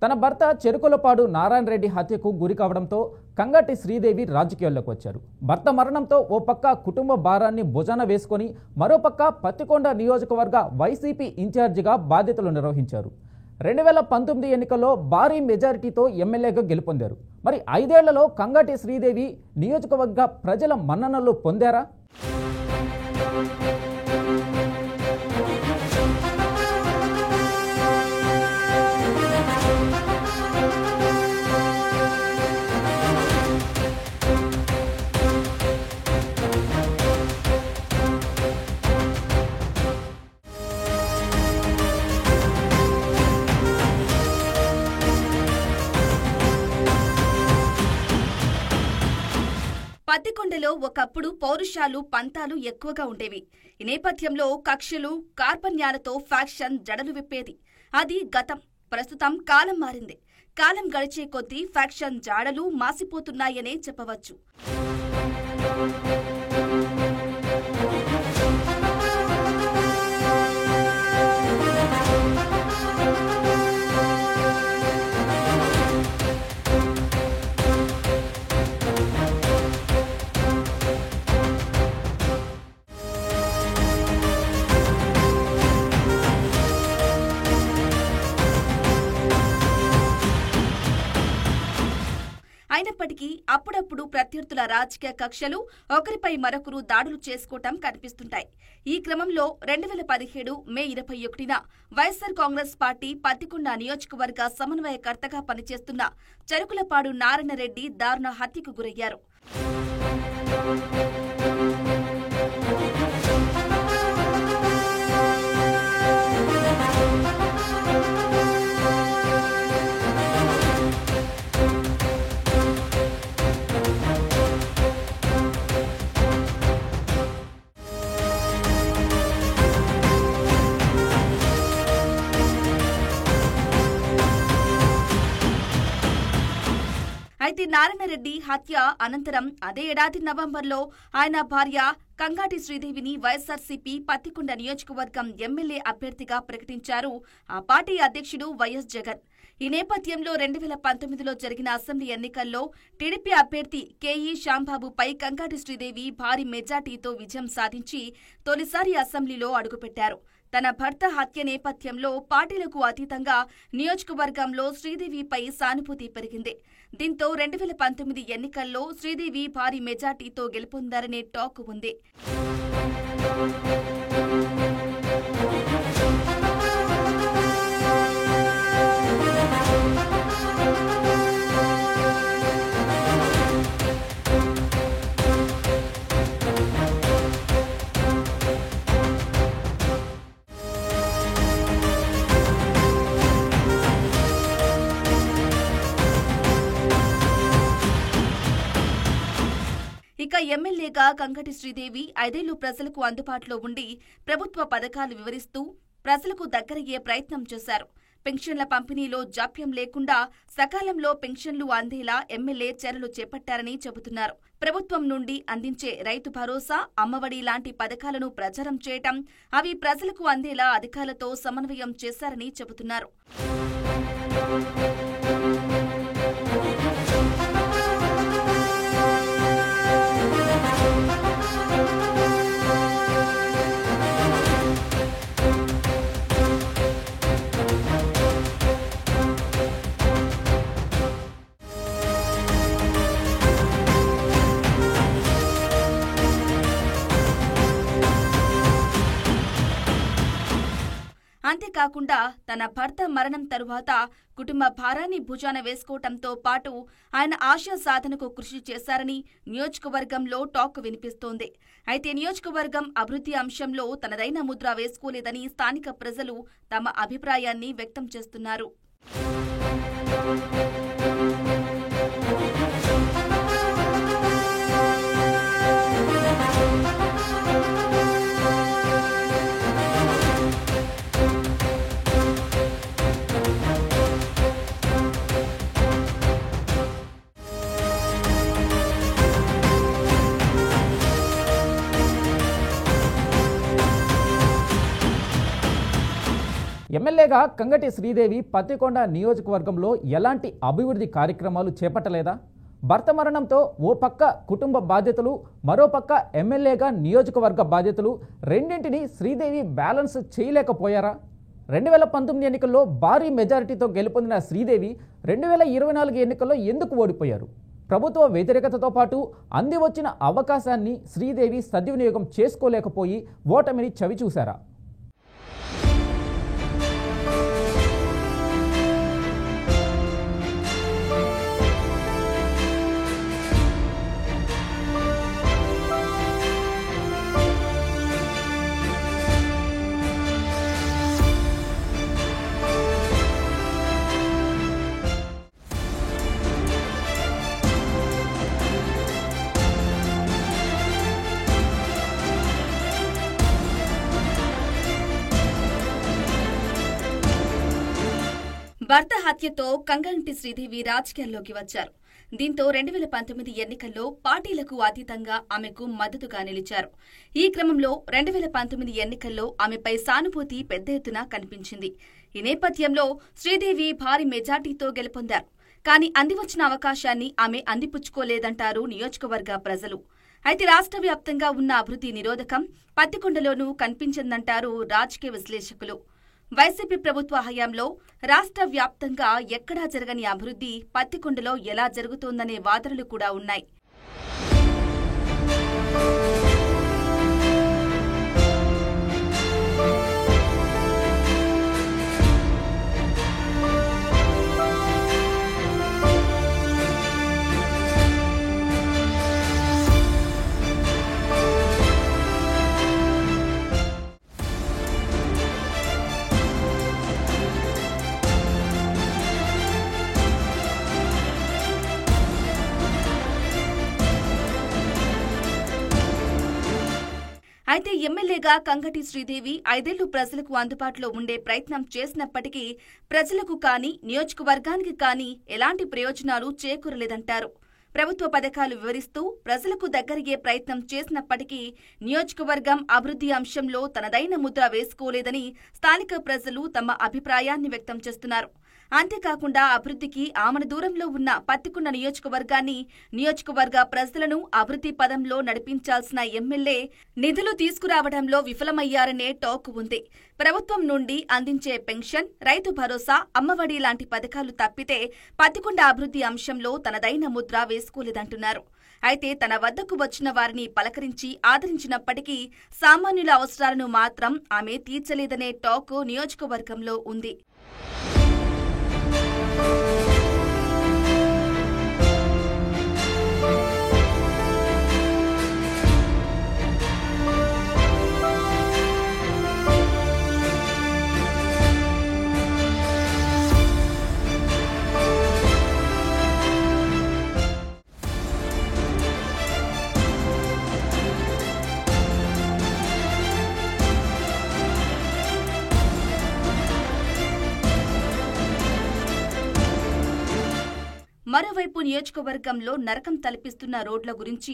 తన భర్త చెరుకులపాడు నారాయణ రెడ్డి హత్యకు గురి కావడంతో కంగటి శ్రీదేవి రాజకీయాల్లోకి వచ్చారు. భర్త మరణంతో ఓ పక్క కుటుంబ భారాన్ని భుజాన వేసుకొని మరోపక్క పత్తికొండ నియోజకవర్గ వైసీపీ ఇన్ఛార్జిగా బాధ్యతలు నిర్వహించారు. 2019 ఎన్నికల్లో భారీ మెజారిటీతో ఎమ్మెల్యేగా గెలుపొందారు. మరి 5 ఏళ్లలో కంగటి శ్రీదేవి నియోజకవర్గ ప్రజల మన్ననలు పొందారా? పత్తికొండలో ఒకప్పుడు పౌరుషాలు పంతాలు ఎక్కువగా ఉండేవి. ఈ నేపథ్యంలో కక్షలు కార్పణ్యాలతో ఫ్యాక్షన్ జడలు విప్పేది. అది గతం. ప్రస్తుతం కాలం మారింది. కాలం గడిచే కొద్దీ ఫ్యాక్షన్ జాడలు మాసిపోతున్నాయనే చెప్పవచ్చు. అయినప్పటికీ అప్పుడప్పుడు ప్రత్యర్థుల రాజకీయ కక్షలు ఒకరిపై మరొకరు దాడులు చేసుకోవటం కనిపిస్తుంటాయి. ఈ క్రమంలో 2017 మే 21న వైఎస్సార్ కాంగ్రెస్ పార్టీ పత్తికొండ నియోజకవర్గ సమన్వయకర్తగా పనిచేస్తున్న చెరుకులపాడు నారాయణ రెడ్డి దారుణ హత్యకు గురయ్యారు. అయితే నారాయణరెడ్డి హత్య అనంతరం అదే ఏడాది నవంబర్లో ఆయన భార్య కంగాటి శ్రీదేవిని వైఎస్సార్సీపీ పత్తికొండ నియోజకవర్గం ఎమ్మెల్యే అభ్యర్థిగా ప్రకటించారు ఆ పార్టీ అధ్యక్షుడు వైఎస్ జగన్. ఈ నేపథ్యంలో 2019లో జరిగిన అసెంబ్లీ ఎన్నికల్లో టీడీపీ అభ్యర్థి కేఈ శ్యాంబాబుపై కంగాటి శ్రీదేవి భారీ మెజార్టీతో విజయం సాధించి తొలిసారి అసెంబ్లీలో అడుగుపెట్టారు. తన భర్త హత్య నేపథ్యంలో పార్టీలకు అతీతంగా నియోజకవర్గంలో శ్రీదేవిపై సానుభూతి పెరిగింది. దీంతో 2019 ఎన్నికల్లో శ్రీదేవి భారీ మెజార్టీతో గెలుపొందారనే టాక్ ఉంది. ఇక ఎమ్మెల్యేగా కంగటి శ్రీదేవి 5 ఏళ్లు ప్రజలకు అందుబాటులో ఉండి ప్రభుత్వ పథకాలు వివరిస్తూ ప్రజలకు దగ్గరయ్యే ప్రయత్నం చేశారు. పెన్షన్ల పంపిణీలో జాప్యం లేకుండా సకాలంలో పెన్షన్లు అందేలా ఎమ్మెల్యే చర్యలు చేపట్టారని చెబుతున్నారు. ప్రభుత్వం నుండి అందించే రైతు భరోసా, అమ్మఒడి లాంటి పథకాలను ప్రచారం చేయటం, అవి ప్రజలకు అందేలా అధికారులతో సమన్వయం చేశారని చెబుతున్నారు. అంతేకాకుండా తన భర్త మరణం తరువాత కుటుంబ భారాన్ని భుజాన వేసుకోవటంతో పాటు ఆయన ఆశయ సాధనకు కృషి చేశారని నియోజకవర్గంలో టాక్ వినిపిస్తోంది. అయితే నియోజకవర్గం అభివృద్ధి అంశంలో తనదైన ముద్ర వేసుకోలేదని స్థానిక ప్రజలు తమ అభిప్రాయాన్ని వ్యక్తం చేస్తున్నారు. ఎమ్మెల్యేగా కంగటి శ్రీదేవి పత్తికొండ నియోజకవర్గంలో ఎలాంటి అభివృద్ధి కార్యక్రమాలు చేపట్టలేదా? భర్త మరణంతో ఓ పక్క కుటుంబ బాధ్యతలు, మరో పక్క ఎమ్మెల్యేగా నియోజకవర్గ బాధ్యతలు రెండింటిని శ్రీదేవి బ్యాలెన్స్ చేయలేకపోయారా? 2019 ఎన్నికల్లో భారీ మెజారిటీతో గెలుపొందిన శ్రీదేవి 2024 ఎన్నికల్లో ఎందుకు ఓడిపోయారు? ప్రభుత్వ వ్యతిరేకతతో పాటు అంది వచ్చిన అవకాశాన్ని శ్రీదేవి సద్వినియోగం చేసుకోలేకపోయి ఓటమిని చవిచూశారా? భర్త హత్యతో కంగంటి శ్రీదేవి రాజకీయాల్లోకి వచ్చారు. దీంతో 2019 ఎన్నికల్లో పార్టీలకు అతీతంగా ఆమెకు మద్దతుగా నిలిచారు. ఈ క్రమంలో 2019 ఎన్నికల్లో ఆమెపై సానుభూతి పెద్ద ఎత్తున కనిపించింది. ఈ నేపథ్యంలో శ్రీదేవి భారీ మెజార్టీతో గెలుపొందారు. కానీ అందివచ్చిన అవకాశాన్ని ఆమె అందిపుచ్చుకోలేదంటారు నియోజకవర్గ ప్రజలు. అయితే రాష్ట్ర వ్యాప్తంగా ఉన్న అభివృద్ధి నిరోధకం పత్తికొండలోనూ కనిపించిందంటారు రాజకీయ విశ్లేషకులు. వైసీపీ ప్రభుత్వ హయాంలో రాష్ట్ర వ్యాప్తంగా ఎక్కడా జరగని అభివృద్ధి పత్తికొండలో ఎలా జరుగుతోందనే వాదనలు కూడా ఉన్నాయి. అయితే ఎమ్మెల్యేగా కంగటి శ్రీదేవి 5 ఏళ్లు ప్రజలకు అందుబాటులో ఉండే ప్రయత్నం చేసినప్పటికీ ప్రజలకు కానీ నియోజకవర్గానికి కానీ ఎలాంటి ప్రయోజనాలు చేకూరలేదంటారు. ప్రభుత్వ పథకాలు వివరిస్తూ ప్రజలకు దగ్గరయ్యే ప్రయత్నం చేసినప్పటికీ నియోజకవర్గం అభివృద్ధి అంశంలో తనదైన ముద్ర వేసుకోలేదని స్థానిక ప్రజలు తమ అభిప్రాయాన్ని వ్యక్తం చేస్తున్నారు. అంతేకాకుండా అభివృద్ధికి ఆమడ దూరంలో ఉన్న పత్తికొండ నియోజకవర్గాన్ని, నియోజకవర్గ ప్రజలను అభివృద్ధి పదంలో నడిపించాల్సిన ఎమ్మెల్యే నిధులు తీసుకురావడంలో విఫలమయ్యారనే టాక్ ఉంది. ప్రభుత్వం నుండి అందించే పెన్షన్, రైతు భరోసా, అమ్మఒడి లాంటి పథకాలు తప్పితే పత్తికొండ అభివృద్ధి అంశంలో తనదైన ముద్ర వేసుకోలేదంటున్నారు. అయితే తన వద్దకు వచ్చిన వారిని పలకరించి ఆదరించినప్పటికీ సామాన్యుల అవసరాలను మాత్రం ఆమె తీర్చలేదనే టాక్ నియోజకవర్గంలో ఉంది. మరోవైపు నియోజకవర్గంలో నరకం తలపిస్తున్న రోడ్ల గురించి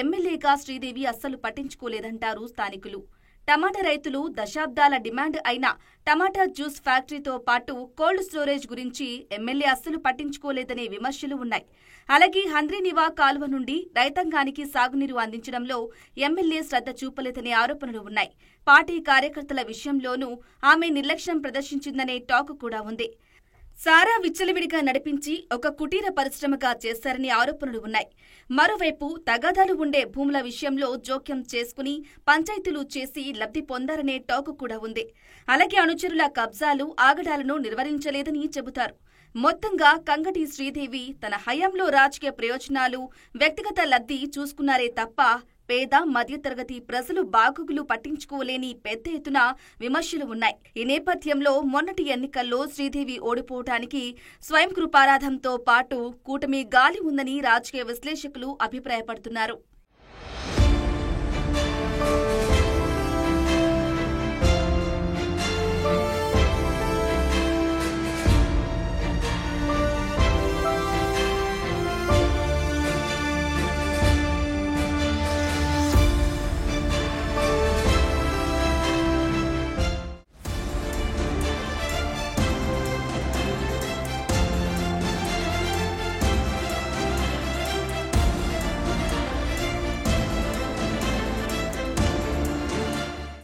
ఎమ్మెల్యేగా శ్రీదేవి అస్సలు పట్టించుకోలేదంటారు స్థానికులు. టమాటా రైతులు దశాబ్దాల డిమాండ్ అయిన టమాటా జ్యూస్ ఫ్యాక్టరీతో పాటు కోల్డ్ స్టోరేజ్ గురించి ఎమ్మెల్యే అస్సలు పట్టించుకోలేదనే విమర్శలు ఉన్నాయి. అలాగే హంద్రీనివా కాలువ నుండి రైతాంగానికి సాగునీరు అందించడంలో ఎమ్మెల్యే శ్రద్ధ చూపలేదనే ఆరోపణలు ఉన్నాయి. పార్టీ కార్యకర్తల విషయంలోనూ ఆమె నిర్లక్ష్యం ప్రదర్శించిందనే టాక్ కూడా ఉంది. సారా విచ్చలవిడిగా నడిపించి ఒక కుటీర పరిశ్రమగా చేశారని ఆరోపణలు ఉన్నాయి. మరోవైపు తగాదాలు ఉండే భూముల విషయంలో జోక్యం చేసుకుని పంచాయతీలు చేసి లబ్ధి పొందారనే టాక్ కూడా ఉంది. అలాగే అనుచరుల కబ్జాలు, ఆగడాలను నిర్వహించలేదని చెబుతారు. మొత్తంగా కంగటి శ్రీదేవి తన హయాంలో రాజకీయ ప్రయోజనాలు, వ్యక్తిగత లబ్ధి చూసుకున్నారే తప్ప పేద మధ్యతరగతి ప్రజలు బాగోగులు పట్టించుకోలేని పెద్ద ఎత్తున విమర్శలు ఉన్నాయి. ఈ నేపథ్యంలో మొన్నటి ఎన్నికల్లో శ్రీదేవి ఓడిపోవటానికి స్వయం కృపారాధంతో పాటు కూటమి గాలి ఉందని రాజకీయ విశ్లేషకులు అభిప్రాయపడుతున్నారు.